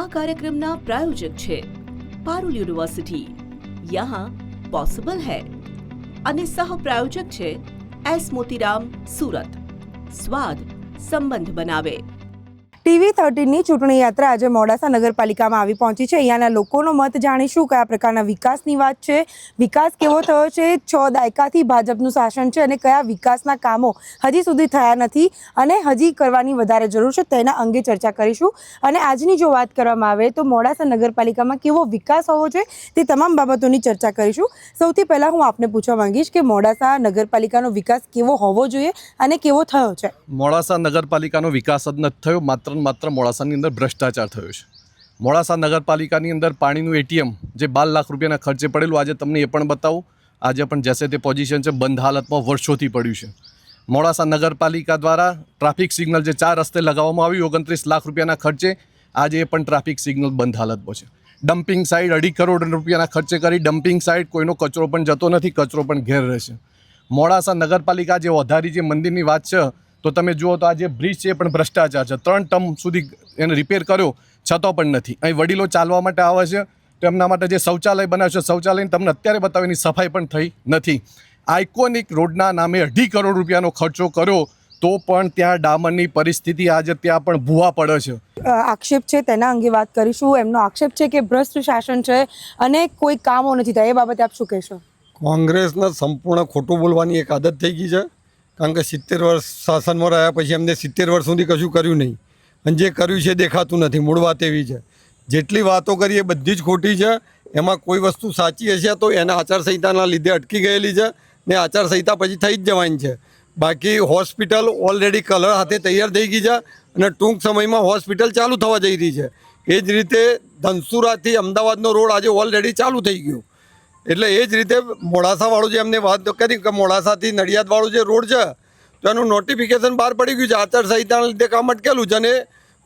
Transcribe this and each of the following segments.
कार्यक्रमना प्रायोजक छे पारुल यूनिवर्सिटी, यहाँ पॉसिबल है અને સહ પ્રાયોજક છે એસ મોતીરામ, સુરત। સ્વાદ સંબંધ બનાવે। ટીવી 13ની ચૂંટણી યાત્રા આજે મોડાસા નગરપાલિકામાં આવી પહોંચી છે। અહીંયાના લોકોનો મત જાણીશું, કયા પ્રકારના વિકાસની વાત છે, વિકાસ કેવો થયો છે, 6 દાયકાથી ભાજપનું શાસન છે અને કયા વિકાસના કામો હજી સુધી થયા નથી અને હજી કરવાની વધારે જરૂર છે, તેના અંગે ચર્ચા કરીશું। અને આજની જો વાત કરવામાં આવે તો મોડાસા નગરપાલિકામાં કેવો વિકાસ હોવો જોઈએ તે તમામ બાબતોની ચર્ચા કરીશું। સૌથી પહેલાં હું આપને પૂછવા માંગીશ કે મોડાસા નગરપાલિકાનો વિકાસ કેવો હોવો જોઈએ અને કેવો થયો છે? મોડાસા નગરપાલિકાનો વિકાસ જ નથી થયો, માત્ર મોડાસાની અંદર ભ્રષ્ટાચાર થયો છે। મોડાસા નગરપાલિકાની અંદર પાણીનું એટીએમ જે 12 લાખ રૂપિયાના ખર્ચે પડેલું, આજે તમને એ પણ બતાવું, આજે પણ જશે તે પોઝિશન છે, બંધ હાલતમાં વર્ષોથી પડ્યું છે। મોડાસા નગરપાલિકા દ્વારા ટ્રાફિક સિગ્નલ જે 4 રસ્તે લગાવવામાં આવ્યું 29 લાખ રૂપિયાના ખર્ચે, આજે એ પણ ટ્રાફિક સિગ્નલ બંધ હાલતમાં છે। ડમ્પિંગ સાઇટ 2.5 કરોડ રૂપિયાના ખર્ચે કરી ડમ્પિંગ સાઇટ, કોઈનો કચરો પણ જતો નથી, કચરો પણ ઘેર રહેશે। મોડાસા નગરપાલિકા જે વધારી જે મંદિરની વાત છે, તો તમે જુઓ તો આ જે બ્રિજ છે એ પણ ભ્રષ્ટાચાર છે। 3 ટર્મ સુધી એને રિપેર કર્યો છતાં પણ નથી। અહીં વડીલો ચાલવા માટે આવે છે તો એમના માટે જે શૌચાલય બનાવ્યું છે, શૌચાલયની તમને અત્યારે બતાવીની સફાઈ પણ થઈ નથી। આઇકોનિક રોડના નામે 2.5 કરોડ રૂપિયાનો ખર્ચો કર્યો તો પણ ત્યાં ડામરની પરિસ્થિતિ આજે ત્યાં પણ ભૂવા પડે છે। આક્ષેપ છે તેના અંગે વાત કરીશું। એમનો આક્ષેપ છે કે ભ્રષ્ટ શાસન છે અને કોઈ કામો નથી થયા, એ બાબતે આપ શું કહેશો? કોંગ્રેસના સંપૂર્ણ ખોટું બોલવાની એક આદત થઈ ગઈ છે, કારણ કે 70 વર્ષ શાસનમાં રહ્યા પછી એમને 70 વર્ષ સુધી કશું કર્યું નહીં અને જે કર્યું છે દેખાતું નથી। મૂળ વાત એવી છે, જેટલી વાતો કરી એ બધી જ ખોટી છે। એમાં કોઈ વસ્તુ સાચી હશે તો એના આચારસંહિતાના લીધે અટકી ગયેલી છે ને આચારસંહિતા પછી થઈ જ જવાની છે। બાકી હોસ્પિટલ ઓલરેડી કલર હાથે તૈયાર થઈ ગઈ છે અને ટૂંક સમયમાં હોસ્પિટલ ચાલુ થવા જઈ રહી છે। એ જ રીતે ધનસુરાથી અમદાવાદનો રોડ આજે ઓલરેડી ચાલુ થઈ ગયો। એટલે એ જ રીતે મોડાસાવાળું જે એમને વાત કરી કે મોડાસાથી નડિયાદવાળું જે રોડ છે તો એનું નોટિફિકેશન બહાર પડી ગયું છે, આચારસંહિતાના લીધે કામ અટકેલું છે અને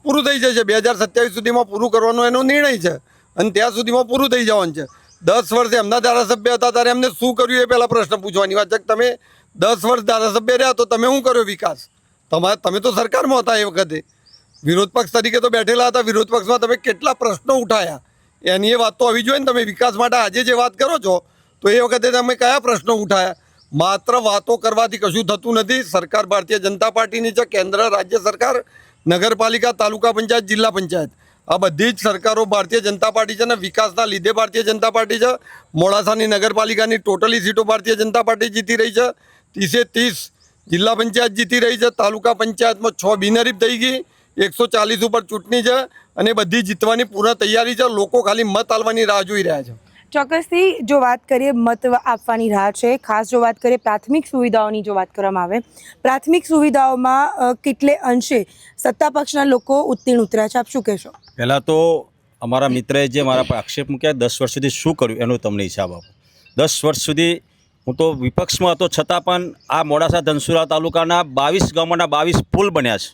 પૂરું થઈ જશે। 2027 સુધીમાં પૂરું કરવાનો એનો નિર્ણય છે અને ત્યાં સુધીમાં પૂરું થઈ જવાનું છે। 10 વર્ષે એમના ધારાસભ્ય હતા ત્યારે એમને શું કર્યું એ પહેલાં પ્રશ્ન પૂછવાની વાત છે કે તમે 10 વર્ષ ધારાસભ્ય રહ્યા તો તમે શું કર્યો વિકાસ? તમે તો સરકારમાં હતા, એ વખતે વિરોધ પક્ષ તરીકે તો બેઠેલા હતા, વિરોધ પક્ષમાં તમે કેટલા પ્રશ્નો ઉઠાયા એની એ વાત તો આવી જોઈએ ને। તમે વિકાસ માટે આજે જે વાત કરો છો તો એ વખતે તમે કયા પ્રશ્નો ઉઠાયા? માત્ર વાતો કરવાથી કશું થતું નથી। સરકાર ભારતીય જનતા પાર્ટીની છે, કેન્દ્ર રાજ્ય સરકાર, નગરપાલિકા, તાલુકા પંચાયત, જિલ્લા પંચાયત, આ બધી જ સરકારો ભારતીય જનતા પાર્ટી છે ને વિકાસના લીધે ભારતીય જનતા પાર્ટી છે। મોડાસાની નગરપાલિકાની ટોટલી સીટો ભારતીય જનતા પાર્ટી જીતી રહી છે, 30 જિલ્લા પંચાયત જીતી રહી છે, તાલુકા પંચાયતમાં 6 બિનહરીફ થઈ ગઈ, 140 ઉપર ચૂંટણી છે અને બધી જીતવાની પૂર્ણ તૈયારી છે। લોકો ખાલી મત આલવાની રાહ જોઈ રહ્યા છે। ચોક્કસથી જો વાત કરીએ મત આપવાની રાહ છે, ખાસ જો વાત કરીએ પ્રાથમિક સુવિધાઓની જો વાત કરવામાં આવે, પ્રાથમિક સુવિધાઓમાં કેટલે અંશે સત્તા પક્ષના લોકો ઉત્તીર્ણ ઉતર્યા છે, આપ શું કહેશો? પહેલાં તો અમારા મિત્રએ જે મારા પર આક્ષેપ મૂક્યા 10 વર્ષ સુધી શું કર્યું એનો તમને હિસાબ આપો। 10 વર્ષ સુધી હું તો વિપક્ષમાં હતો છતાં પણ આ મોડાસા ધનસુરા તાલુકાના 22 ગામોના 22 પુલ બન્યા છે।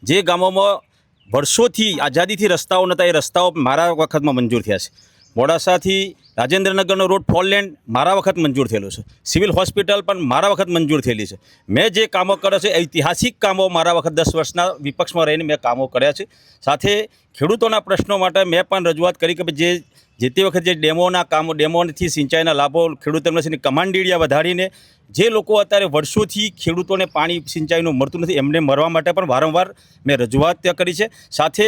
જે ગામોમાં વર્ષોથી આઝાદીથી રસ્તાઓ નહોતા એ રસ્તાઓ મારા વખતમાં મંજૂર થયા છે। મોડાસાથી રાજેન્દ્રનગરનો રોડ 4 લેન મારા વખત મંજૂર થયેલો છે। સિવિલ હોસ્પિટલ પણ મારા વખત મંજૂર થયેલી છે। મેં જે કામો કર્યા છે ઐતિહાસિક કામો મારા વખત 10 વર્ષના વિપક્ષમાં રહીને મેં કામો કર્યા છે। સાથે ખેડૂતોના પ્રશ્નો માટે મેં પણ રજૂઆત કરી કે જે તે વખતે જે ડેમોથી સિંચાઈના લાભો ખેડૂતોને કમાન્ડીડિયા વધારીને જે લોકો અત્યારે વર્ષોથી ખેડૂતોને પાણી સિંચાઈનું મળતું નથી એમને મળવા માટે પણ વારંવાર મેં રજૂઆત કરી છે। સાથે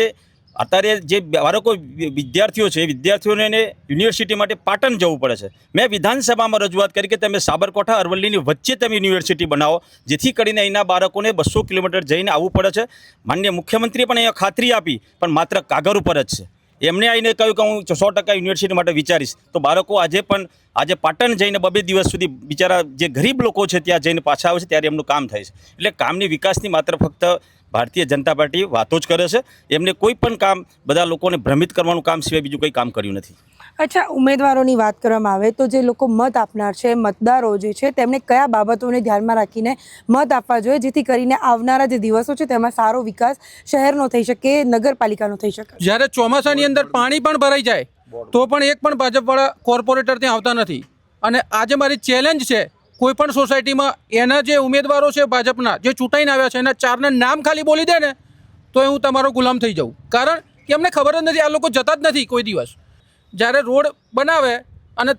અત્યારે જે બાળકો વિદ્યાર્થીઓ છે એ વિદ્યાર્થીઓને યુનિવર્સિટી માટે પાટણ જવું પડે છે। મેં વિધાનસભામાં રજૂઆત કરી કે તમે સાબરકાંઠા અરવલ્લીની વચ્ચે તમે યુનિવર્સિટી બનાવો, જેથી કરીને અહીંના બાળકોને 200 કિલોમીટર જઈને આવવું પડે છે। માનનીય મુખ્યમંત્રીએ પણ અહીંયા ખાતરી આપી પણ માત્ર કાગળ ઉપર જ છે। એમને આવીને કહ્યું કે હું 100% યુનિવર્સિટી માટે વિચારીશ, તો બાળકો આજે પાટણ જઈને 2 દિવસ સુધી બિચારા જે ગરીબ લોકો છે ત્યાં જઈને પાછા આવે છે ત્યારે એમનું કામ થાય છે। એટલે કામની વિકાસની માત્ર ફક્ત ભારતીય જનતા પાર્ટી વાતો જ કરે છે, એમને કોઈ પણ કામ બધા લોકોને ભ્રમિત કરવાનું કામ સિવાય બીજું કંઈ કામ કર્યું નથી। અચ્છા, ઉમેદવારોની વાત કરવામાં આવે તો જે લોકો મત આપનાર છે, મતદારો જે છે, તેમને કયા બાબતોને ધ્યાનમાં રાખીને મત આપવા જોઈએ જેથી કરીને આવનારા જે દિવસો છે તેમાં સારો વિકાસ શહેરનો થઈ શકે, નગરપાલિકાનો થઈ શકે? જ્યારે ચોમાસાની અંદર પાણી પણ ભરાઈ જાય તો પણ એક પણ ભાજપવાળા કોર્પોરેટર ત્યાં આવતા નથી। અને આજે મારી ચેલેન્જ છે, કોઈ પણ સોસાયટીમાં એના જે ઉમેદવારો છે ભાજપના જે ચૂંટાઈને આવ્યા છે એના 4ના નામ ખાલી બોલી દે ને તો હું તમારો ગુલામ થઈ જાઉં। કારણ કે અમને ખબર જ નથી, આ લોકો જતા જ નથી કોઈ દિવસ. જ્યારે રોડ બનાવે અને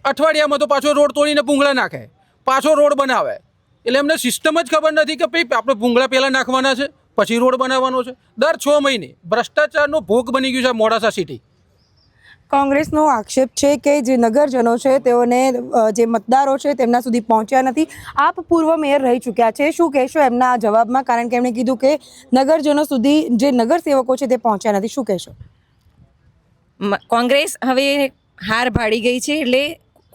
અઠવાડિયામાં તો પાછો રોડ તોડીને ભૂંગળા નાખે, પાછો રોડ બનાવે. એટલે એમને સિસ્ટમ જ ખબર નથી કે ભાઈ આપણે ભૂંગળા પહેલાં નાખવાના છે પછી રોડ બનાવવાનો છે. દર 6 મહિને ભ્રષ્ટાચારનો ભોગ બની ગયું છે આ મોડાસા સિટી. કોંગ્રેસનો આક્ષેપ છે કે જે નગરજનો છે તેઓને જે મતદારો છે તેમના સુધી પહોંચ્યા નથી. આપ પૂર્વ મેયર રહી ચૂક્યા છે, શું કહેશો એમના આ જવાબમાં? કારણ કે એમણે કીધું કે નગરજનો સુધી જે નગરસેવકો છે તે પહોંચ્યા નથી. શું કહેશો? કોંગ્રેસ હવે હાર ભાડી ગઈ છે, એટલે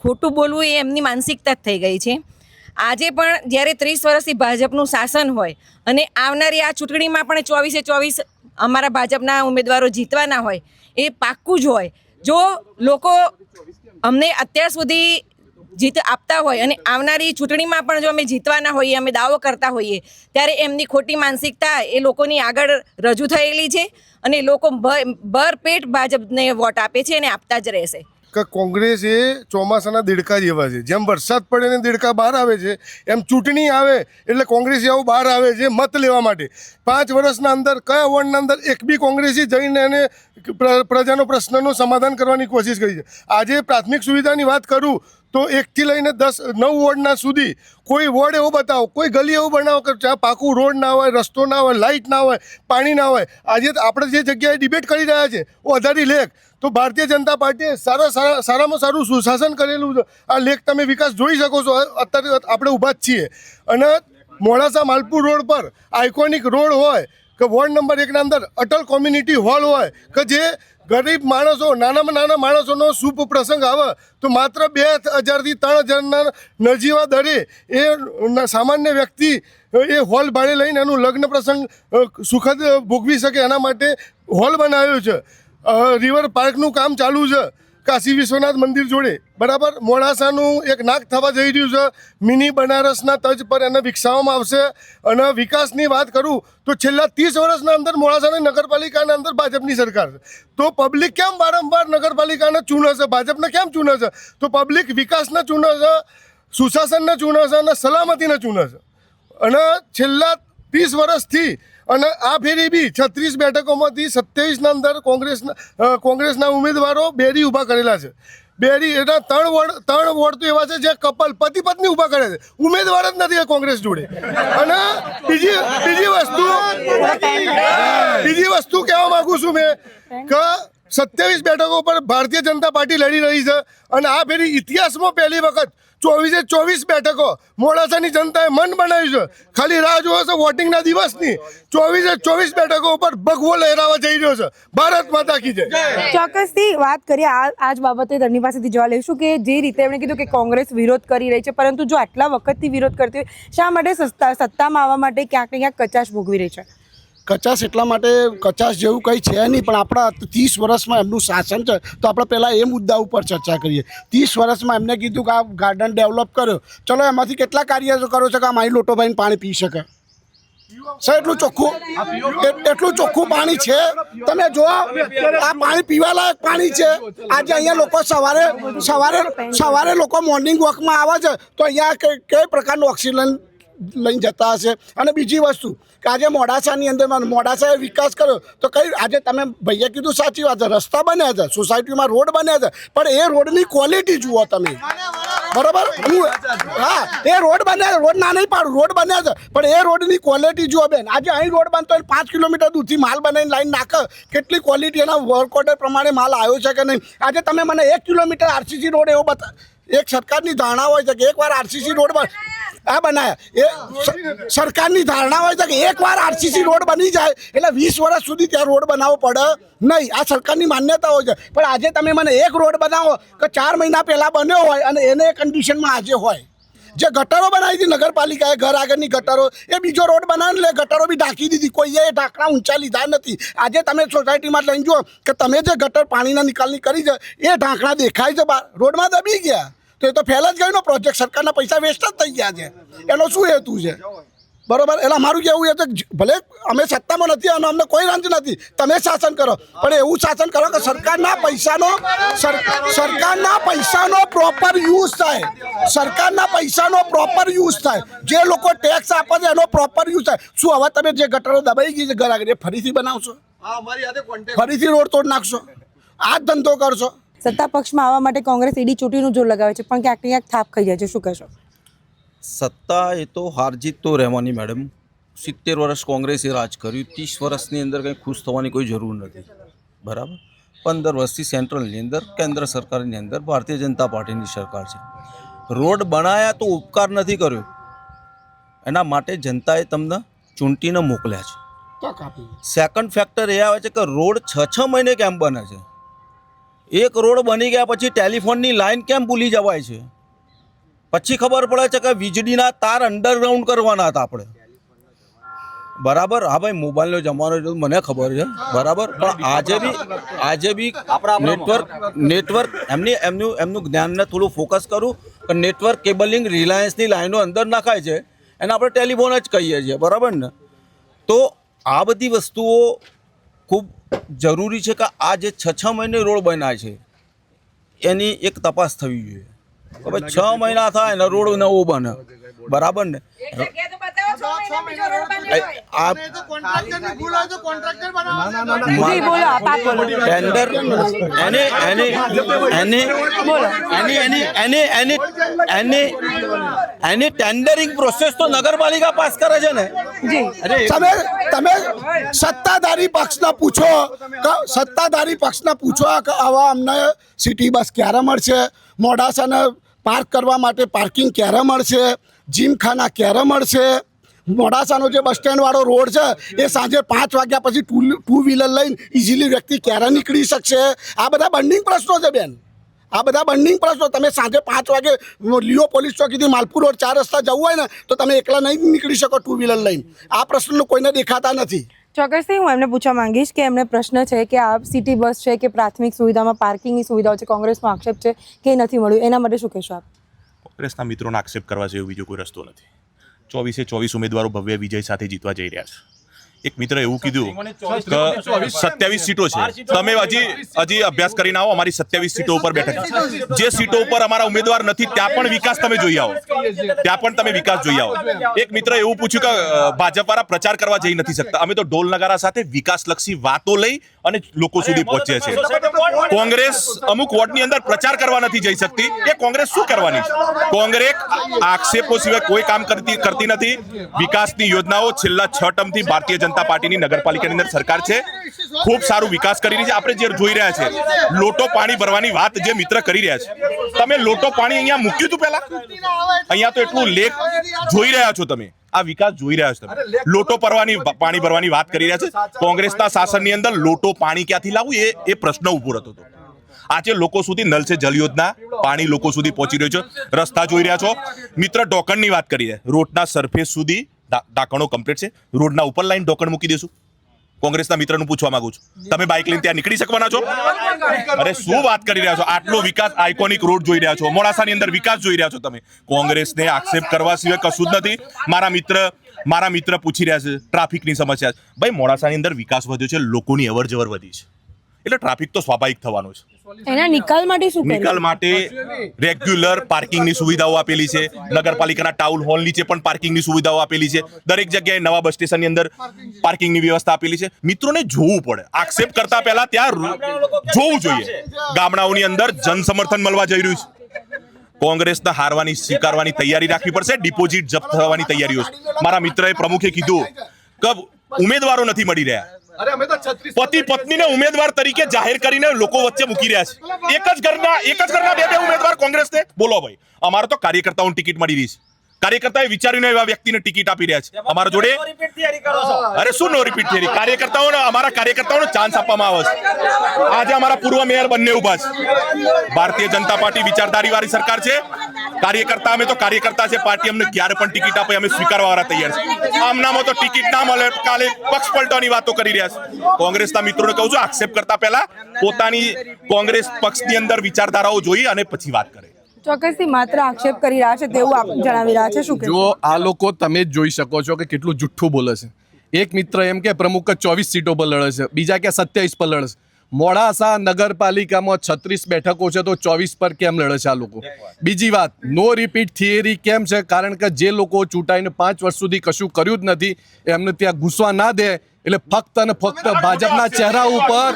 ખોટું બોલવું એ એમની માનસિકતા જ થઈ ગઈ છે. આજે પણ જ્યારે 30 વર્ષથી ભાજપનું શાસન હોય અને આવનારી આ ચૂંટણીમાં પણ 24 અમારા ભાજપના ઉમેદવારો જીતવાના હોય, એ પાક્કું જ હોય. જો લોકો અમને અત્યાર સુધી જીત આપતા હોય અને આવનારી ચૂંટણીમાં પણ જો અમે જીતવાના હોઈએ, અમે દાવો કરતા હોઈએ, ત્યારે એમની ખોટી માનસિકતા એ લોકોની આગળ રજૂ થયેલી છે અને લોકો ભરપેટ ભાજપને વોટ આપે છે અને આપતા જ રહેશે. કે કોંગ્રેસ એ ચોમાસાના દેડકા જેવા છે. જેમ વરસાદ પડે ને દેડકા બહાર આવે છે, એમ ચૂંટણી આવે એટલે કોંગ્રેસ આવું બહાર આવે છે મત લેવા માટે. 5 વર્ષના અંદર કયા વોર્ડના અંદર એક બી કોંગ્રેસી જઈને એને પ્રજાનો પ્રશ્નનું સમાધાન કરવાની કોશિશ કરી છે. આજે પ્રાથમિક સુવિધાની વાત કરું તો 1 થી લઈને 9 વોર્ડના સુધી કોઈ વોર્ડ એવો બતાવો, કોઈ ગલી એવું બનાવો કે જ્યાં પાકું રોડ ના હોય, રસ્તો ના હોય, લાઇટ ના હોય, પાણી ના હોય. આજે આપણે જે જગ્યાએ ડિબેટ કરી રહ્યા છે વધારી લેક, તો ભારતીય જનતા પાર્ટીએ સારામાં સારું સુશાસન કરેલું છે. આ લેક તમે વિકાસ જોઈ શકો છો. અત્યારે આપણે ઊભા જ છીએ અને મોડાસા માલપુર રોડ પર આઇકોનિક રોડ હોય કે વોર્ડ નંબર 1 ના અંદર અટલ કોમ્યુનિટી હોલ હોય કે જે ગરીબ માણસો, નાનામાં નાના માણસોનો શુભ પ્રસંગ આવે તો માત્ર 2,000 થી 3,000ના નજીવા દરે એ સામાન્ય વ્યક્તિ એ હોલ ભાડે લઈને એનું લગ્ન પ્રસંગ સુખદ ભોગવી શકે એના માટે હોલ બનાવ્યો છે. રિવર પાર્કનું કામ ચાલુ છે કાશી વિશ્વનાથ મંદિર જોડે, બરાબર. મોડાસાનું એક નાક થવા જઈ રહ્યું છે, મિની બનારસના તજ પર એને વિકસાવવામાં આવશે. અને વિકાસની વાત કરું તો છેલ્લા 30 વર્ષના અંદર મોડાસાની નગરપાલિકાના અંદર ભાજપની સરકાર છે. તો પબ્લિક કેમ વારંવાર નગરપાલિકાને ચૂને છે, ભાજપને કેમ ચૂને છે? તો પબ્લિક વિકાસને ચૂને છે, સુશાસનને ચૂને છે અને સલામતીને ચૂને છે. અને છેલ્લા 30 વર્ષથી અને આ ફેરી બી 36 બેઠકોમાંથી 27ના અંદર કોંગ્રેસના ઉમેદવારો બેરી ઊભા કરેલા છે. બેરી એના 3 વોર્ડ તો એવા છે જે કપલ પતિ પત્ની ઊભા કરે છે, ઉમેદવાર જ નથી કોંગ્રેસ જોડે. અને બીજી વસ્તુ કહેવા માંગુ છું મેં કે 27 બેઠકો પર ભારતીય જનતા પાર્ટી લડી રહી છે અને આ ફેરી ઇતિહાસમાં પહેલી વખત 24 બેઠકો મોડાસાની જનતાએ મન બનાવ્યું છે. ખાલી રાહ જોવે છે વોટિંગના દિવસની. 24 બેઠકો ઉપર ભગવો લહેરાવા જઈ રહ્યો છે. ભારત માતા કી જય. ચોક્કસથી વાત કરીએ આ જ બાબતે તેમની પાસેથી જોવા લઈશું કે જે રીતે એમણે કીધું કે કોંગ્રેસ વિરોધ કરી રહી છે, પરંતુ જો આટલા વખતથી વિરોધ કરતી હોય, શા માટે સત્તામાં આવવા માટે ક્યાંક ને ક્યાંક કચાશ ભોગવી રહી છે? કચાશ એટલા માટે, કચાશ જેવું કંઈ છે નહીં, પણ આપણા 30 વર્ષમાં એમનું શાસન છે તો આપણે પહેલાં એ મુદ્દા ઉપર ચર્ચા કરીએ. 30 વર્ષમાં એમને કીધું કે આ ગાર્ડન ડેવલપ કર્યો, ચલો એમાંથી કેટલા કાર્ય કરો છો કે આ મારી લોટો ભાઈને પાણી પી શકે? સર એટલું ચોખ્ખું પાણી છે. તમે જો આ પાણી પીવાલાયક પાણી છે. આજે અહીંયા લોકો સવારે લોકો મોર્નિંગ વોકમાં આવે છે તો અહીંયા કઈ પ્રકારનું ઓક્સિજન લઈને જતા હશે. અને બીજી વસ્તુ કે આજે મોડાસાની અંદર મોડાસાએ વિકાસ કર્યો તો કઈ, આજે તમે ભૈયા કીધું સાચી વાત છે, રસ્તા બન્યા છે, સોસાયટીમાં રોડ બન્યા છે, પણ એ રોડની ક્વોલિટી જુઓ તમે, બરાબર. હા, એ રોડ બન્યા, રોડ ના નહીં પાડું, રોડ બન્યા છે, પણ એ રોડની ક્વોલિટી જુઓ બેન. આજે અહીં રોડ બનતો 5 કિલોમીટર દૂરથી માલ બનાવીને લાઈન નાખે, કેટલી ક્વોલિટી એના વર્ક ઓર્ડર પ્રમાણે માલ આવ્યો છે કે નહીં. આજે તમે મને 1 કિલોમીટર RCC રોડ એવો એક સરકારની ધારણા હોય છે કે એકવાર RCC રોડ બનાવ્યા, એ સરકારની ધારણા હોય છે કે એકવાર RCC રોડ બની જાય એટલે 20 વર્ષ સુધી ત્યાં રોડ બનાવવો પડે નહીં. આ સરકારની માન્યતા હોય છે. પણ આજે તમે મને એક રોડ બનાવો કે 4 મહિના પહેલાં બન્યો હોય અને એને કન્ડિશનમાં આજે હોય. જે ગટરો બનાવી હતી નગરપાલિકાએ, ઘર આગળની ગટરો, એ બીજો રોડ બનાવીને એટલે ગટરો બી ઢાંકી દીધી, કોઈએ એ ઢાંકણા ઊંચા લીધા નથી. આજે તમે સોસાયટીમાં લઈને જુઓ કે તમે જે ગટર પાણીના નિકાલની કરી છે એ ઢાંકણા દેખાય છે બહાર, રોડમાં દબી ગયા. તો એ તો ફેલ જ ગયો પ્રોજેક્ટ, સરકારના પૈસા વેસ્ટ જ થઈ ગયા છે. એનો શું હેતુ છે? બરોબર. એટલે અમારું કેવું એ તો ભલે અમે સત્તામાં નથી અને અમને કોઈ રંજ નથી, તમે શાસન કરો, પણ એવું શાસન કરો કે સરકારના પૈસાનો પ્રોપર યુઝ થાય. સરકારના પૈસાનો પ્રોપર યુઝ થાય. જે લોકો ટેક્સ આપે છે એનો પ્રોપર યુઝ થાય. શું હવે તમે જે ગટરો દબાઈ ગઈ છે ઘર આગળ એ ફરીથી બનાવશો? ફરીથી રોડ તોડ નાખશો, આ જ ધંધો કરશો. સત્તા પક્ષમાં આવવા માટે કોંગ્રેસ ઈડી ચૂંટણીનું જોર લગાવે છે, પણ ક્યાંક ને ક્યાંક થાપ ખાઈ જાય છે, શું કહેશો? સત્તા એ તો હાર જીત તો રહેવાની મેડમ. 70 વર્ષ કોંગ્રેસે રાજ કર્યું, 30 વર્ષની અંદર કંઈ ખુશ થવાની કોઈ જરૂર નથી, બરાબર. 15 વર્ષથી સેન્ટ્રલની અંદર, કેન્દ્ર સરકારની અંદર ભારતીય જનતા પાર્ટીની સરકાર છે. રોડ બનાવ્યા તો ઉપકાર નથી કર્યો, એના માટે જનતાએ તમને ચૂંટીને મોકલ્યા છે. તક આપી. સેકન્ડ ફેક્ટર એ આવે છે કે રોડ 6 મહિને કેમ બને છે? એક રોડ બની ગયા પછી ટેલિફોનની લાઈન કેમ ભૂલી જવાય છે? પછી ખબર પડે છે કે વીજળીના તાર અંડરગ્રાઉન્ડ કરવાના હતા આપણે, બરાબર. હા ભાઈ, મોબાઈલનો જમાનો છે મને ખબર છે, બરાબર. પણ આજે બી નેટવર્ક એમનું જ્ઞાનને થોડું ફોકસ કરું કે નેટવર્ક કેબલિંગ રિલાયન્સની લાઈનો અંદર નાખાય છે, એને આપણે ટેલિફોન જ કહીએ છીએ, બરાબર ને. તો આ બધી વસ્તુઓ ખૂબ જરૂરી છે કે આ જે 6 મહિને રોડ બન્યા છે એની એક તપાસ થવી જોઈએ કે ભાઈ 6 મહિના થાય ને રોડ નવો બને, બરાબર ને. જી બોલો, આપ બોલો. ટેન્ડર એની ટેન્ડરિંગ પ્રોસેસ તો નગરપાલિકા પાસ કરે છે ને. જી તમે સત્તાધારી પક્ષના પૂછો કે આવા અમને સિટી બસ ક્યારે મળશે, મોડાસાને પાર્ક કરવા માટે પાર્કિંગ ક્યારે મળશે, જીમખાના ક્યારે મળશે, મોડાસાનો જે બસ સ્ટેન્ડ વાળો રોડ છે એ સાંજે 5 વાગ્યા પછી ટુ વ્હીલર લઈને ઇઝીલી વ્યક્તિ ક્યારે નીકળી શકશે? આ બધા બર્નિંગ પ્રશ્નો છે બેન, આ બધા બર્નિંગ પ્રશ્નો. તમે સાંજે 5 વાગે લિયો પોલીસ ચોકીથી માલપુર રોડ 4 રસ્તા જવું હોય ને તો તમે એકલા નહીં નીકળી શકો ટુ વ્હીલર લઈને. આ પ્રશ્નો કોઈને દેખાતા નથી. ચોક્કસથી હું એમને પૂછવા માંગીશ કે એમને પ્રશ્ન છે કે આ સિટી બસ છે કે પ્રાથમિક સુવિધામાં પાર્કિંગની સુવિધાઓ છે, કોંગ્રેસનો આક્ષેપ છે કે નથી મળ્યું, એના માટે શું કહેશો આપ? કોંગ્રેસના મિત્રોને આક્ષેપ કરવા જેવો બીજો કોઈ રસ્તો નથી. 24 ઉમેદવારો ભવ્ય વિજય સાથે જીતવા જઈ રહ્યા છે. એક મિત્ર એવું કીધું કે 27 સીટો છે, તમે હજી અભ્યાસ કરીને આવો. અમારી 27 સીટો ઉપર બેઠક છે. જે સીટો ઉપર અમારા ઉમેદવાર નથી ત્યાં પણ વિકાસ તમે જોઈ આવો, ત્યાં પણ તમે વિકાસ જોઈ આવો. એક મિત્ર એવું પૂછ્યું કે ભાજપ વાળા પ્રચાર કરવા જઈ નથી શકતા. અમે તો ઢોલ નગારા સાથે વિકાસલક્ષી વાતો લઈ અને લોકો સુધી પહોંચે છે. કોંગ્રેસ અમુક વોર્ડની અંદર પ્રચાર કરવા નથી જઈ શકતી. એ કોંગ્રેસ શું કરવાની છે? કોંગ્રેસ આક્ષેપો સિવાય કોઈ કામ કરતી નથી. વિકાસની યોજનાઓ છેલ્લા 6 ટર્મથી ભારતીય જનતા પાર્ટીની નગરપાલિકાની અંદર સરકાર છે, ખૂબ સારું વિકાસ કરી રહી છે. આપણે જે જોઈ રહ્યા છે લોટો પાણી ભરવાની વાત જે મિત્ર કરી રહ્યા છે, તમે લોટો પાણી અહીંયા મૂક્યું હતું પહેલા? અહીંયા તો એટલું લેક જોઈ રહ્યા છો તમે, આ વિકાસ જોઈ રહ્યા છો તમે. લોટો પાણી ભરવાની વાત કરી રહ્યા છે. કોંગ્રેસના શાસનની અંદર લોટો પાણી ક્યાંથી લાવવું એ પ્રશ્ન ઉભો હતો. આજે લોકો સુધી નલ સે જલ યોજના પાણી લોકો સુધી પહોંચી રહ્યું છે. રસ્તા જોઈ રહ્યા છો. મિત્ર ઢોકણની વાત કરી રહ્યા, રોડના સરફેસ સુધી ઢાંકણો કમ્પ્લીટ છે. રોડના ઉપર લાઈન ઢોકણ મૂકી દેશું. કોંગ્રેસના મિત્રનું પૂછવા માંગુ છું, તમે બાઇક લઈને ત્યાં નીકળી શકવાના છો? અરે શું વાત કરી રહ્યા છો? આટલો વિકાસ, આઇકોનિક રોડ જોઈ રહ્યા છો, મોડાસાની અંદર વિકાસ જોઈ રહ્યા છો તમે. કોંગ્રેસને આક્ષેપ કરવા સિવાય કશું જ નથી. મારા મિત્ર પૂછી રહ્યા છે ટ્રાફિકની સમસ્યા. ભાઈ, મોડાસાની અંદર વિકાસ વધ્યો છે, લોકોની અવરજવર વધી છે, એટલે ટ્રાફિક તો સ્વાભાવિક થવાનો છે. એના નિકાલ માટે શું કર્યું? નિકાલ માટે રેગ્યુલર પાર્કિંગની સુવિધાઓ આપેલી છે. નગરપાલિકાના ટાઉન હોલ નીચે પણ પાર્કિંગની સુવિધાઓ આપેલી છે. દરેક જગ્યાએ નવા બસ સ્ટેશનની અંદર પાર્કિંગની વ્યવસ્થા આપેલી છે. મિત્રોને જોવું પડે, આક્ષેપ કરતા પહેલા ત્યાં જોવું જોઈએ. ગામડાઓની અંદર જન સમર્થન મળવા જઈ રહ્યું છે. કોંગ્રેસના હારવાની સ્વીકારવાની તૈયારી રાખવી પડશે. ડિપોઝિટ જપ્ત થવાની તૈયારીઓ છે. મારા મિત્રએ પ્રમુખે કીધું કે ઉમેદવારો નથી મળી રહ્યા. પતિ પત્નીને ઉમેદવાર તરીકે જાહેર કરીને લોકો વચ્ચે મૂકી રહ્યા છે. એક જ ઘરના 2 ઉમેદવાર કોંગ્રેસને. બોલો ભાઈ, અમારે તો કાર્યકર્તાઓને ટિકિટ મળી રહી છે. કાર્યકર્તાએ વિચારીને એવા વ્યક્તિને ટિકિટ આપી રહ્યા છે અમારા જોડે. અરે શું નો રિપીટ થિયરી? અમારા કાર્યકર્તાઓને ચાન્સ આપવામાં આવે છે. આજે અમારા પૂર્વ મેયર બંને ઉભા છે. ભારતીય જનતા પાર્ટી વિચારધારી વાળી સરકાર છે. કાર્યકર્તા અમે તો કાર્યકર્તા છે. પાર્ટી અમને ક્યારે પણ ટિકિટ આપે અમે સ્વીકારવા વાળા તૈયાર છે. આમનામાં તો ટિકિટ ના મળે, કાલે પક્ષ પલટવાની વાતો કરી રહ્યા છે. કોંગ્રેસના મિત્રોને કહું છું, આક્ષેપ કરતા પહેલા પોતાની કોંગ્રેસ પક્ષની અંદર વિચારધારાઓ જોઈ અને પછી વાત કરે. ચોક્કસથી માત્ર આક્ષેપ કરી રહ્યા છે તેવું આપ જણાવી રહ્યા છે, શું કહેશો? જો આ લોકો તમે જ જોઈ શકો છો કે કેટલું જુઠ્ઠું બોલે છે. એક મિત્ર એમ કે પ્રમુખ 24 સીટો પર લડે છે, બીજા કે 27 પર લડે છે. મોડાસા નગરપાલિકામાં 36 બેઠકો છે તો 24 પર કેમ લડે છે આ લોકો? બીજી વાત, નો રિપીટ થિયરી કેમ છે? કારણ કે જે લોકો ચૂંટાઈને 5 વર્ષ સુધી કશું કર્યું જ નથી એમને ત્યાં ઘૂસવા ના દે, એટલે ફક્ત અને ફક્ત ભાજપના ચહેરા ઉપર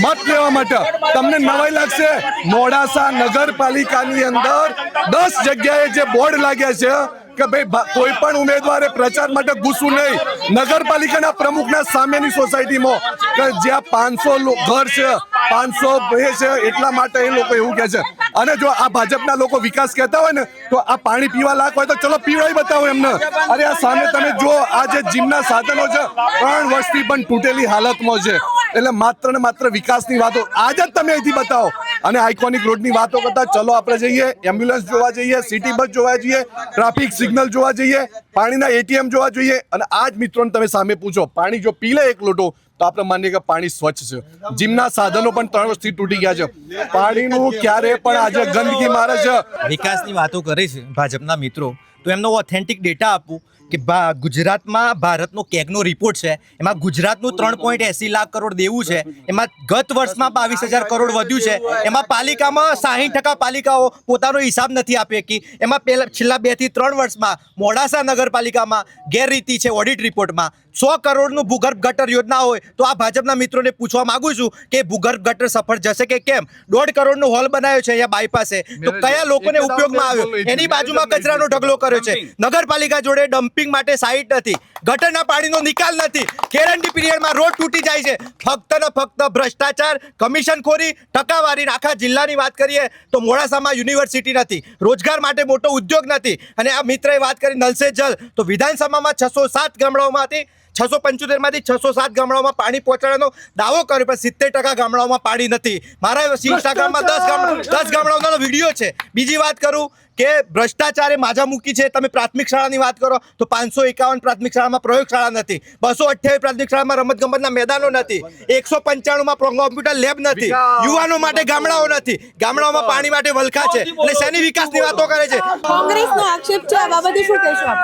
મત લેવા માટે. તમને નવાઈ લાગશે, મોડાસા નગરપાલિકાની અંદર 10 જગ્યાએ જે બોર્ડ લાગ્યા છે કે ભાઈ કોઈ પણ ઉમેદવારે પ્રચાર માટે ઘૂસવું નહીં. નગરપાલિકાના પ્રમુખના સામેની સોસાયટીમાં કે જ્યાં 500 ઘર છે, 500 એ છે, એટલા માટે એ લોકો એવું કહે છે. અને જો આ ભાજપના લોકો વિકાસ કહેતા હોય ને તો આ પાણી પીવા લાયક હોય તો ચલો પીવડાવી બતાવો એમને. અરે આ સામે તમે જો આ જે જીમના સાધનો છે 3 વર્ષથી પણ તૂટેલી હાલતમાં છે. એટલે માત્ર ને માત્ર વિકાસની વાતો આજે જ તમે અહીંથી બતાવો. અને આઇકોનિક રોડની વાતો કરતા ચલો આપણે જઈએ, એમ્બ્યુલન્સ જોવા જઈએ, સિટી બસ જોવા જઈએ, ટ્રાફિક સિગ્નલ જોવા જઈએ, પાણીના ATM જોવા જોઈએ. અને આજ મિત્રોને તમે સામે પૂછો, પાણી જો પી લે એક લોટો તો આપણે માનીએ કે પાણી સ્વચ્છ છે. જીમના સાધનો પણ 3 વર્ષથી તૂટી ગયા છે. પાણીનું ક્યારે પણ આજે ગંદકી મારે છે. વિકાસની વાતો કરે છે ભાજપના મિત્રો, તો એમનો ઓથેન્ટિક ડેટા આપું કે ગુજરાતમાં ભારતનો કેગનો રિપોર્ટ છે, એમાં ગુજરાતનું 3.80 લાખ કરોડ દેવું છે, એમાં ગત વર્ષમાં 22,000 કરોડ વધ્યું છે. એમાં પાલિકામાં 60% પાલિકાઓ પોતાનો હિસાબ નથી આપી શકી. એમાં છેલ્લા 2 થી 3 વર્ષમાં મોડાસા નગરપાલિકામાં ગેરરીતિ છે. ઓડિટ રિપોર્ટમાં 100 કરોડનું ભૂગર્ભ ગટર યોજના હોય તો આ ભાજપના મિત્રોને પૂછવા માંગુ છું કે ભૂગર્ભ ગટર સફળ જશે કે કેમ? 1.5 કરોડનો હોલ બનાવ્યો છે અહીંયા બાયપાસે, તો કયા લોકોને ઉપયોગમાં આવ્યો? એની બાજુમાં કચરાનો ઢગલો કર્યો છે. નગરપાલિકા જોડે ડમ્પિંગ માટે સાઇટ નથી, ગટરના પાણીનો નિકાલ નથી, ગેરંટી પીરિયડમાં રોડ તૂટી જાય છે. ફક્ત ને ફક્ત ભ્રષ્ટાચાર, કમિશનખોરી, ટકાવારી. આખા જિલ્લાની વાત કરીએ તો મોડાસામાં યુનિવર્સિટી નથી, રોજગાર માટે મોટો ઉદ્યોગ નથી. અને આ મિત્રએ વાત કરી નલ સે જલ, તો વિધાનસભામાં 607 ગામડાઓમાંથી 675માંથી 607 ગામડાઓમાં પાણી પહોંચાડવાનો દાવો કર્યો, પણ 70% ગામડાઓમાં પાણી નથી. મારા ઇન્સ્ટાગ્રામમાં 10 ગામડાઓનો વિડીયો છે. બીજી વાત કરું કે ભ્રષ્ટાચારે માજા મૂકી છે. તમે પ્રાથમિક શાળાની વાત કરો તો 551 પ્રાથમિક શાળામાં પ્રયોગશાળા નથી, 228 પ્રાથમિક શાળામાં રમતગમતના મેદાનો નથી, 195માં કોમ્પ્યુટર લેબ નથી, યુવાનો માટે ગામડાઓ નથી, ગામડાઓમાં પાણી માટે વલખા છે. અને શેની વિકાસની વાતો કરે છે? કોંગ્રેસનો આક્ષેપ છે, આ બાબતે શું કહેશો આપ?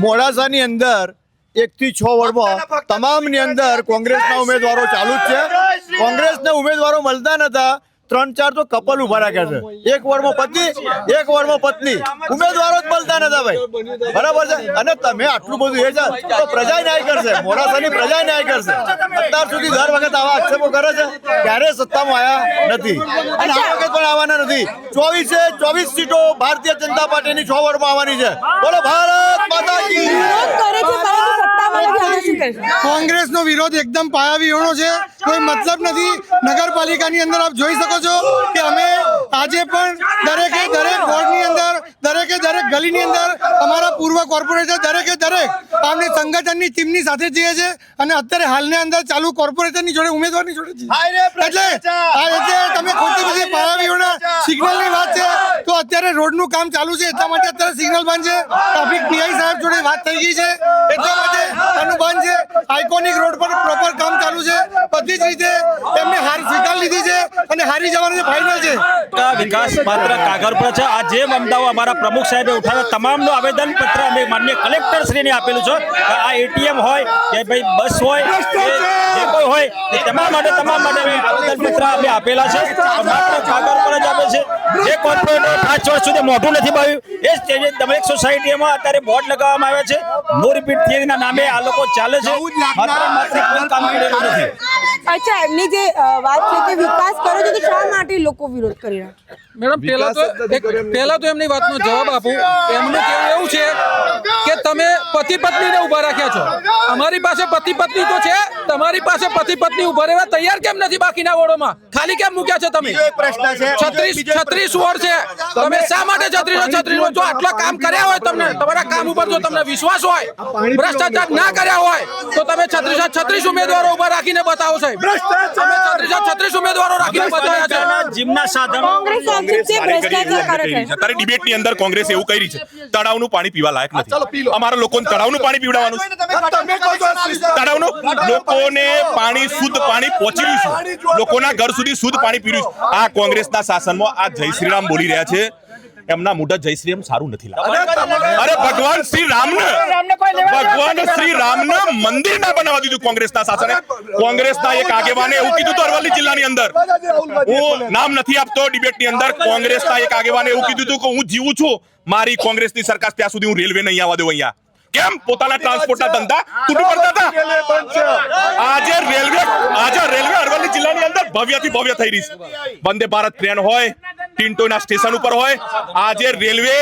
મોડાસાની અંદર 1 થી 6 વોર્ડમાં તમામની અંદર કોંગ્રેસના ઉમેદવારો ચાલુ જ છે. કોંગ્રેસના ઉમેદવારો મળતા નતા, 3-4 તો કપલ ઉભા રાખ્યા છે. એક વોર્ડમાં પતિ, એક વોર્ડમાં પત્ની, ઉમેદવારો જ મળતા નતા ભાઈ. બરાબર છે. અને તમે આટલું બધું એ છે તો પ્રજા ન્યાય કરશે, મોડાસાની પ્રજા ન્યાય કરશે. અત્યાર સુધી દર વખત આવા આક્ષેપો કરે છે, ક્યારે સત્તામાં આવ્યા નથી અને આ વખત પણ આવવાના નથી. 24 સીટો ભારતીય જનતા પાર્ટીની 6 વોર્ડમાં આવવાની છે. બોલો ભારત માતા કી. કોંગ્રેસનો વિરોધ એકદમ પાયાવિહોણો છે, કોઈ મતલબ નથી. નગરપાલિકાની અંદર આપ જોઈ શકો છો કે અમે આજે પણ દરેકે દરેક વોર્ડની અંદર, દરેકે દરેક ગલીની અંદર અમારા પૂર્વ કોર્પોરેટર દરેક આમને સંગઠનની ટીમની સાથે જઈએ છે અને અત્યારે હાલની અંદર ચાલુ કોર્પોરેટરની જોડે ઉમેદવારની જોડે છીએ. એટલે તમે ખોટી બધી પાયાવિહોણા સિગ્નલની વાત છે તો અત્યારે રોડનું કામ ચાલુ છે એટલા માટે અત્યારે સિગ્નલ બંધ છે. ટ્રાફિક પીઆઈ સાહેબ જોડે વાત થઈ ગઈ છે એટલા માટે આનું બંધ છે. આઇકોનિક રોડ પર પ્રોપર કામ ચાલુ છે. બધી જ રીતે એમને હાર સ્વીકાર લીધી છે અને હારી જવાનું ફાઇનલ છે. વિકાસ માત્ર કાગળ પર છે. આ જે મુદ્દાઓ અમારા પ્રમુખ સાહેબે ઉઠાવ્યા તમામનું આવેદન પત્ર અમે માનનીય કલેક્ટર શ્રીને આપેલું છે. આ ATM હોય કે ભાઈ બસ હોય જે કોઈ હોય તમામ માટે આવેદન પત્ર અમે આપેલા છે. માત્ર કાગળ પર જ આપે છે. જે કોર્પોરેટર 5 વર્ષ સુધી મોઢું નથી બાવ્યું એ સ્ટેજે દરેક સોસાયટીમાં અત્યારે બોર્ડ લગાવવામાં આવ્યા છે. નો રિપીટ થિયરીના નામે આ લોકો ચાલે છે. માત્ર કોઈ કામ કરેલું નથી. અચ્છા, એમની જે વાત છે કે વિકાસ કરો છો તો શા માટે લોકો વિરોધ કરી રહ્યા? મેડમ, પહેલા તો એમની વાતનો જવાબ આપું. એમનું કહેવું એવું છે કે તમે પતિ પત્નીને ઉભા રાખ્યા છો. અમારી પાસે પતિ પત્ની તો છે, તમારી પાસે પતિ પત્ની ઉભા રહેવા તૈયાર કેમ નથી? બાકીના વોર્ડોમાં ખાલી કેમ મૂક્યા છે તમે? 36 વોર્ડ છે, તમે શા માટે 36 જો આટલા કામ કર્યા હોય, તમને તમારા કામ ઉપર જો તમને વિશ્વાસ હોય, ભ્રષ્ટાચાર ના કર્યા હોય તો તમે 36 ઉમેદવારો ઉભા રાખીને બતાવો સાહેબ. તમે 36 ઉમેદવારો રાખીને બતાવ્યા છે. જીમના સાધનો અત્યારે ડિબેટની અંદર કોંગ્રેસ એવું કરી છે તળાવનું પાણી પીવા લાયક નથી. અમારા લોકોને તળાવનું પાણી પીવડાવવાનું, તળાવનું લોકોને પાણી શુદ્ધ પાણી પહોંચી રહ્યું છે, લોકોના ઘર સુધી શુદ્ધ પાણી પી રહ્યું છે. આ કોંગ્રેસના શાસનમાં આ જય શ્રીરામ બોલી રહ્યા છે એમના મોઢા જય શ્રી રામ સારું નથી લાગતું. અરે ભગવાન શ્રી રામને મંદિર ના બનાવવા દીધું કોંગ્રેસના શાસને. કોંગ્રેસના એક આગેવાને એવું કીધું હતું અરવલ્લી જિલ્લાની અંદર, હું નામ નથી આપતો, ડિબેટની અંદર કોંગ્રેસના એક આગેવાને એવું કીધું હતું કે હું જીવું છું, મારી કોંગ્રેસની સરકાર ત્યાં સુધી હું રેલવે નહીં આવવા દઉં અહીંયા. કેમ? પોતાના ટ્રાન્સપોર્ટના ધંધા તૂટી પડતા હતા. આજે રેલવે અરવલ્લી જિલ્લાની અંદર ભવ્યથી ભવ્ય થઈ રહી છે. વંદે ભારત ટ્રેન હોય, ટિન્ટોના સ્ટેશન ઉપર હોય, આજે રેલવે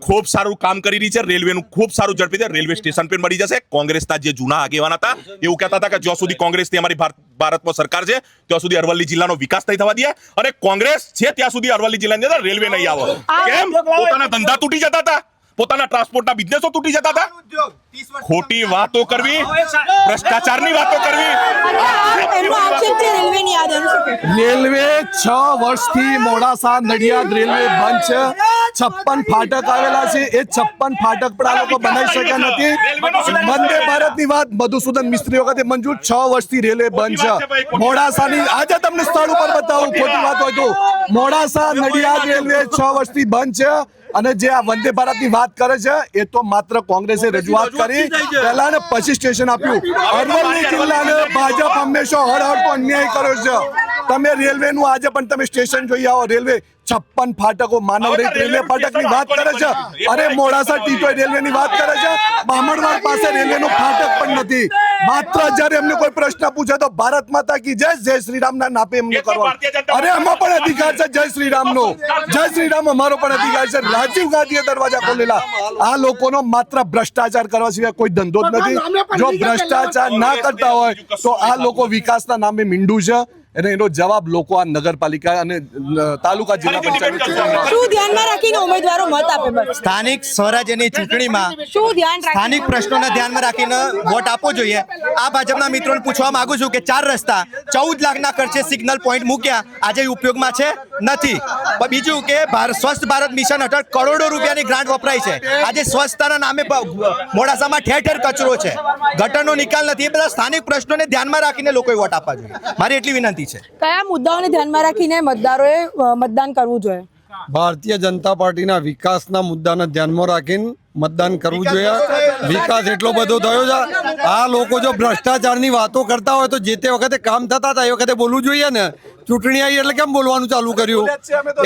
ખૂબ સારું કામ કરી રહી છે. રેલવેનું ખૂબ સારું ઝડપી છે. રેલવે સ્ટેશન પર મળી જશે. કોંગ્રેસના જે જૂના આગેવાન હતા એવું કહેતા હતા કે જ્યાં સુધી કોંગ્રેસની અમારી ભારતમાં સરકાર છે ત્યાં સુધી અરવલ્લી જિલ્લાનો વિકાસ નહીં થવા દે, અને કોંગ્રેસ છે ત્યાં સુધી અરવલ્લી જિલ્લાની અંદર રેલવે નહીં આવે. કેમ? પોતાના ધંધા તૂટી જતા હતા, પોતાના ટ્રાન્સપોર્ટના બિઝનેસો તૂટી જતા હતા. ખોટી વાતો કરવી, ભ્રષ્ટાચારની વાતો કરવી. રેલવે 6 વર્ષથી મોડાસા નડિયાદ રેલવે બંધ છે. 56 ફાટક આવેલા છે, એ 56 ફાટક પણ આ લોકો બનાવી શક્યા નથી. વંદે ભારતની વાત મધુસૂદન મિસ્ત્રી વખતે મંજૂર. 6 વર્ષથી રેલવે બંધ છે. મોડાસાની આજે તમને સ્થળ ઉપર બતાવું, ખોટી વાત હોય તો મોડાસા નડિયાદ રેલવે 6 વર્ષથી બંધ છે. અને જે આ વંદે ભારતની વાત કરે છે એ તો માત્ર કોંગ્રેસે રજૂઆત કરી પહેલા ને પછી સ્ટેશન આપ્યું. અરવલ્લી જિલ્લાને ભાજપ હંમેશા હળહળતો અન્યાય કર્યો છે. તમે રેલવેનું આજે પણ તમે સ્ટેશન જોઈ આવો, રેલવે 56 ફાટકો માનવ રહિત રેલવે ફાટકની વાત કરે છે. અરે મોડાસા ટીટોઈ રેલવેની વાત કરે છે. બામણવાડ પાસે રેલવેનું ફાટક પણ નથી. માત્ર જ્યારે એમને કોઈ પ્રશ્ન પૂછે તો ભારત માતા કી જય, જય શ્રી રામ ના નાપે એમને કરવાનું. અરે આમાં પણ અધિકાર છે જય શ્રી રામનો. જય શ્રી રામ અમારો પણ અધિકાર છે. રાજીવ ગાંધીએ દરવાજા ખોલેલા. આ લોકોનો માત્ર ભ્રષ્ટાચાર કરવા સિવાય કોઈ ધંધો જ નથી. જો ભ્રષ્ટાચાર ના કરતા હોય તો આ લોકો વિકાસના નામે મીંડું છે. અને એનો જવાબ લોકો આ નગરપાલિકા અને તાલુકા જિલ્લા પંચાયત શું ધ્યાનમાં રાખીને ઉમેદવારો મત આપે? બસ સ્થાનિક સ્વરાજ્યની ચૂંટણીમાં શું ધ્યાન સ્થાનિક પ્રશ્નોને ધ્યાનમાં રાખીને વોટ આપવો જોઈએ. આ ભાજપના મિત્રોને પૂછવા માંગુ છું કે 4 રસ્તા 14 લાખના ખર્ચે સિગ્નલ પોઈન્ટ મૂક્યા, આજે ઉપયોગમાં છે નથી. બીજું કે સ્વચ્છ ભારત મિશન હેઠળ કરોડો રૂપિયાની ગ્રાન્ટ વપરાય છે. આજે સ્વચ્છતાના નામે મોડાસામાં ઠેર ઠેર કચરો છે, ગટરનો નિકાલ નથી. એ બધા સ્થાનિક પ્રશ્નોને ધ્યાનમાં રાખીને લોકોએ વોટ આપવા જોઈએ. મારી એટલી વિનંતી છે. કયા મુદ્દાઓને ધ્યાનમાં રાખીને મતદારોએ મતદાન કરવું જોઈએ? ભારતીય જનતા પાર્ટીના વિકાસના મુદ્દાને ધ્યાનમાં રાખીને મતદાન કરવું જોઈએ. વિકાસ એટલો બધો થયો છે. આ લોકો જો ભ્રષ્ટાચારની વાતો કરતા હોય તો જે તે વખતે કામ થતા હતા એ વખતે બોલવું જોઈએ ને. ચૂંટણી આવી એટલે કેમ બોલવાનું ચાલુ કર્યું?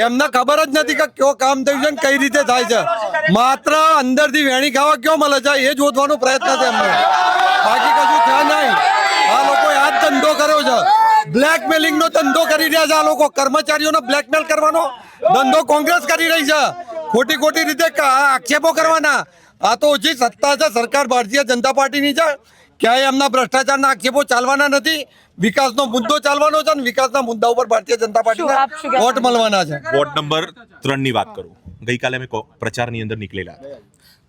એમને ખબર જ નથી કે કયો કામ થયું છે ને કઈ રીતે થાય છે. માત્ર અંદરથી વેણી ખાવા કયો મળે છે એ જોવાનો પ્રયત્ન છે એમને, બાકી કશું થયા નહીં. આ લોકોએ આ જ ધંધો કર્યો છે. બ્લેકમેલિંગ નો ધંધો કરી રહ્યા છે આ લોકો. કર્મચારીઓનો બ્લેકમેલ કરવાનો ધંધો કોંગ્રેસ કરી રહી છે. ખોટી ખોટી રીતે આક્ષેપો કરવાના. આ તો ઓછી સત્તા છે સરકાર ભારતીય જનતા પાર્ટીની છે. ક્યાંય એમના ભ્રષ્ટાચારના આક્ષેપો ચાલવાના નથી. વિકાસનો મુદ્દો ચાલવાનો છે અને વિકાસના મુદ્દા ઉપર ભારતીય જનતા પાર્ટીને વોટ મળવાના છે. વોર્ડ નંબર 3 ની વાત કરું. ગઈકાલે અમે પ્રચારની અંદર નીકળેલા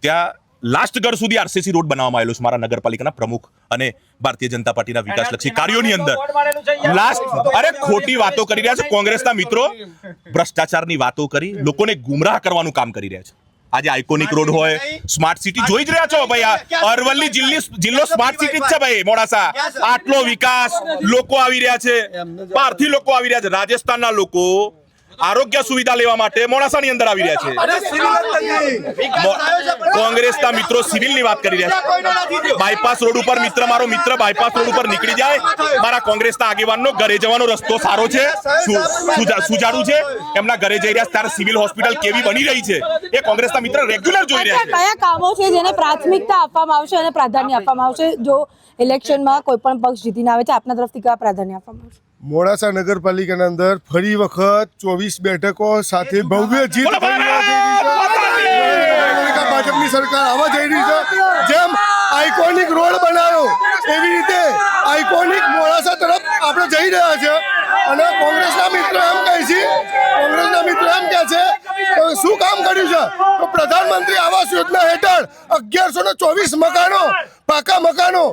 ત્યાં લાસ્ટ ઘર સુધી આરસીસી રોડ બનાવવામાં આવેલો છે મારા નગરપાલિકાના પ્રમુખ અને ભારતીય જનતા પાર્ટીના વિકાસલક્ષી કાર્યોની અંદર. અરે ખોટી વાતો કરી રહ્યા છે કોંગ્રેસના મિત્રો. ભ્રષ્ટાચારની વાતો કરી લોકોને ગુમરાહ કરવાનું કામ કરી રહ્યા છે. આજે આઇકોનિક રોડ હોય, સ્માર્ટ સિટી જોઈ જ રહ્યા છો ભાઈ. આ અરવલ્લી જિલ્લો સ્માર્ટ સિટી જ છે ભાઈ. મોડાસા આટલો વિકાસ, લોકો આવી રહ્યા છે, બહારથી લોકો આવી રહ્યા છે. રાજસ્થાનના લોકો આરોગ્ય સુવિધા લેવા માટે મોડાસાની અંદર આવી રહ્યા છે. કોંગ્રેસના મિત્રો સિવિલની વાત કરી રહ્યા છે. બાયપાસ રોડ ઉપર મારો મિત્ર બાયપાસ રોડ ઉપર નીકળી જાય, મારા કોંગ્રેસના આગેવાનનો ઘરે જવાનો રસ્તો સારો છે, સુજાડું છે. એમના ઘરે જઈ રહ્યા ત્યારે સિવિલ હોસ્પિટલ કેવી બની રહી છે એ કોંગ્રેસના મિત્ર રેગ્યુલર જોઈ રહ્યા છે. કયા કામો છે જેને પ્રાથમિકતા આપવામાં આવશે અને પ્રાધાન્ય આપવામાં આવશે જો ઇલેક્શનમાં કોઈ પણ પક્ષ જીતીને આવે છે? આપના તરફથી કયા પ્રાધાન્ય આપવામાં આવશે? મોડાસા નગરપાલિકાના અંદર ફરી વખત 24 બેઠકો સાથે ભવ્ય જીત ભાજપની સરકાર આવવા જઈ રહી છે. જેમ આઇકોનિક રોડ બનાવ્યો એવી રીતે આઇકોનિક મોડાસા તરફ આપણે જઈ રહ્યા છે. અને કોંગ્રેસના મિત્રો એમ કહે છે કે શું કામ કર્યું છે તો પ્રધાનમંત્રી આવાસ યોજના હેઠળ 1124 મકાનો, પાકા મકાનો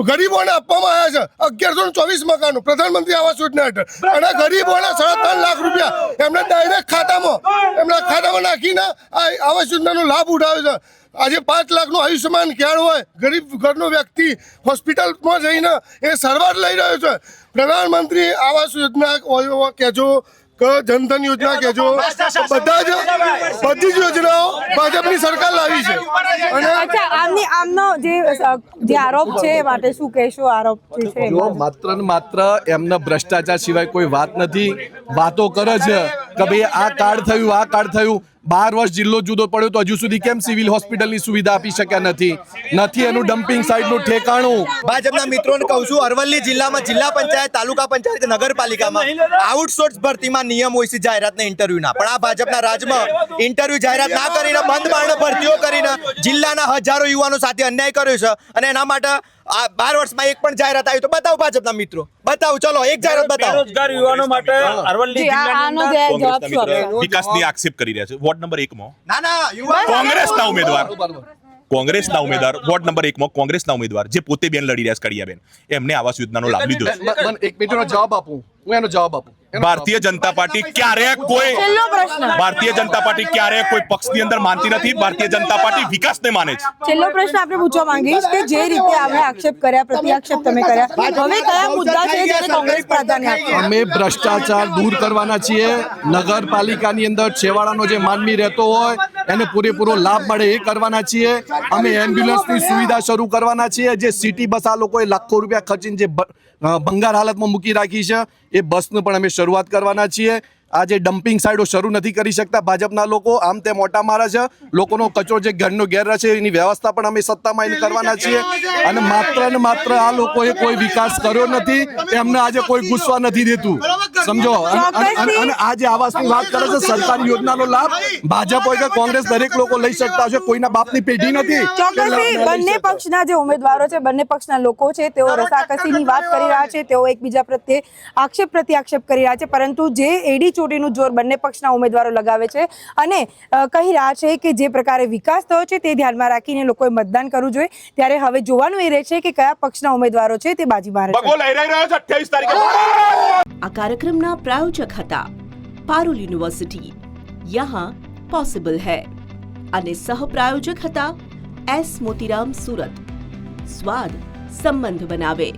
ગરીબોને આપવામાં આવ્યા છે. 1124 મકાનો પ્રધાનમંત્રી આવાસ યોજના હેઠળ. અને ગરીબોને 3.5 લાખ રૂપિયા એમને ડાયરેક્ટ ખાતામાં નાખીને આ આવાસ યોજનાનો લાભ ઉઠાવે છે. આજે 5 લાખનું આયુષ્યમાન કાર્ડ હોય, ગરીબ ઘરનો વ્યક્તિ હોસ્પિટલમાં જઈને એ સારવાર લઈ રહ્યો છે. પ્રધાનમંત્રી આવાસ યોજના કહેજો, કે જનધન યોજના કહેજો, બધી જ યોજનાઓ ભાજપની સરકાર લાવી છે. અને અચ્છા, આમનો જે આરોપ છે એ માટે શું કહેશો? આરોપ જે છે જો માત્ર ને માત્ર એમના ભ્રષ્ટાચાર સિવાય કોઈ વાત નથી. વાતો કરે છે કે ભાઈ આ કાર્ડ થયું, આ કાર્ડ થયું. 12 વર્ષ જિલ્લો જુદો પડ્યો તો હજુ સુધી કેમ સિવિલ હોસ્પિટલની સુવિધા આપી શક્યા નથી એનું ડમ્પિંગ સાઇટનું ઠેકાણું. ભાજપના મિત્રોને કહું છું, અરવલ્લી જિલ્લામાં જિલ્લા પંચાયત, તાલુકા પંચાયત, નગરપાલિકામાં આઉટસોર્સ ભરતીમાં નિયમ હોય છે જાહેરાતના ઇન્ટરવ્યુના, પણ આ ભાજપના રાજમાં ઇન્ટરવ્યુ જાહેરાત ના કરીને બંધ બારણે ભરતીઓ કરીને જિલ્લાના હજારો યુવાનો સાથે અન્યાય કર્યો છે. અને એના માટે આ 12 વર્ષમાં એક પણ જાહેરાત આવી તો બતાવો ભાજપના મિત્રો, બતાવો. ચલો એક જાહેરાત બતાવો. બેરોજગાર યુવાનો માટે અરવલ્લી આનો જવાબ શું આપશો? વિકાસની આક્ષેપ કરી રહ્યા છે. વોર્ડ નંબર 1 માં ના યુવાનો કોંગ્રેસના ઉમેદવાર વોર્ડ નંબર 1 માં કોંગ્રેસના ઉમેદવાર જે પોતે બેન લડી રહ્યા છે, કડિયાબેન, એમને આવાસ યોજનાનો લાભ લીધો છે. એક મિનિટનો જવાબ આપું, હું એનો જવાબ આપું. ભારતીય જનતા પાર્ટી ક્યારેય કોઈ પક્ષની અંદર માનતી નથી. ભારતીય જનતા પાર્ટી વિકાસને માને છે. છેલ્લો પ્રશ્ન આપણે પૂછવા માંગીશ કે જે રીતે આપણે આક્ષેપ કર્યા, પ્રત્યાક્ષેપ તમે કર્યા, હવે કયા મુદ્દા છે જેને કોંગ્રેસ પ્રાધાન્ય આપશે? અમે ભ્રષ્ટાચાર દૂર કરવાના છીએ. નગરપાલિકાની અંદર છેવાડાનો જે માનવી રહેતો હોય એને પૂરેપૂરો લાભ મળે એ કરવાના છીએ. અમે એમ્બ્યુલન્સની સુવિધા શરૂ કરવાના છીએ. જે સિટી બસ આ લોકોએ લાખો રૂપિયા ખર્ચીને જે ભંગાર હાલતમાં મૂકી રાખી છે એ બસનું પણ અમે શરૂઆત કરવાના છીએ. આ જે ડમ્પિંગ સાઇટો શરૂ નથી કરી શકતા ભાજપના લોકો, આમ તે મોટા મારે છે. લોકોનો કચરો જે ઘરનો ઘેર રહે છે એની વ્યવસ્થા પણ અમે સત્તામાં આવીને કરવાના છીએ. અને માત્ર ને માત્ર આ લોકોએ કોઈ વિકાસ કર્યો નથી, એમને આજે કોઈ ગુસ્સા નથી દેતું, સમજો. અને આ જે આવાસની વાત કરે છે, સરકારી યોજનાનો લાભ ભાજપ હોય કે કોંગ્રેસ, દરેક લોકો લઈ શકતા હશે. કોઈના બાપની પેઢી નથી. ચોક્કસથી બંને પક્ષના જે ઉમેદવારો છે, બંને પક્ષના લોકો છે, તેઓ રસાકસીની વાત કરી રહ્યા છે. તેઓ એકબીજા પ્રત્યે આક્ષેપ પ્રત્યાક્ષેપ કરી રહ્યા છે, પરંતુ જે એડી ચોટીનું જોર બંને પક્ષના ઉમેદવારો લગાવે છે અને કહી રહ્યા છે કે જે પ્રકારે વિકાસ થયો છે તે ધ્યાનમાં રાખીને લોકોએ મતદાન કરવું જોઈએ. ત્યારે હવે જોવાનું એ રહે છે કે કયા પક્ષના ઉમેદવારો છે તે બાજી મારે છે. આ કાર્યક્રમના પ્રાયોજક હતા પારુલ યુનિવર્સિટી, યહાં પોસિબલ હૈ, અને સહ પ્રાયોજક હતા એસ મોતીરામ સુરત, સ્વાદ સંબંધ બનાવે.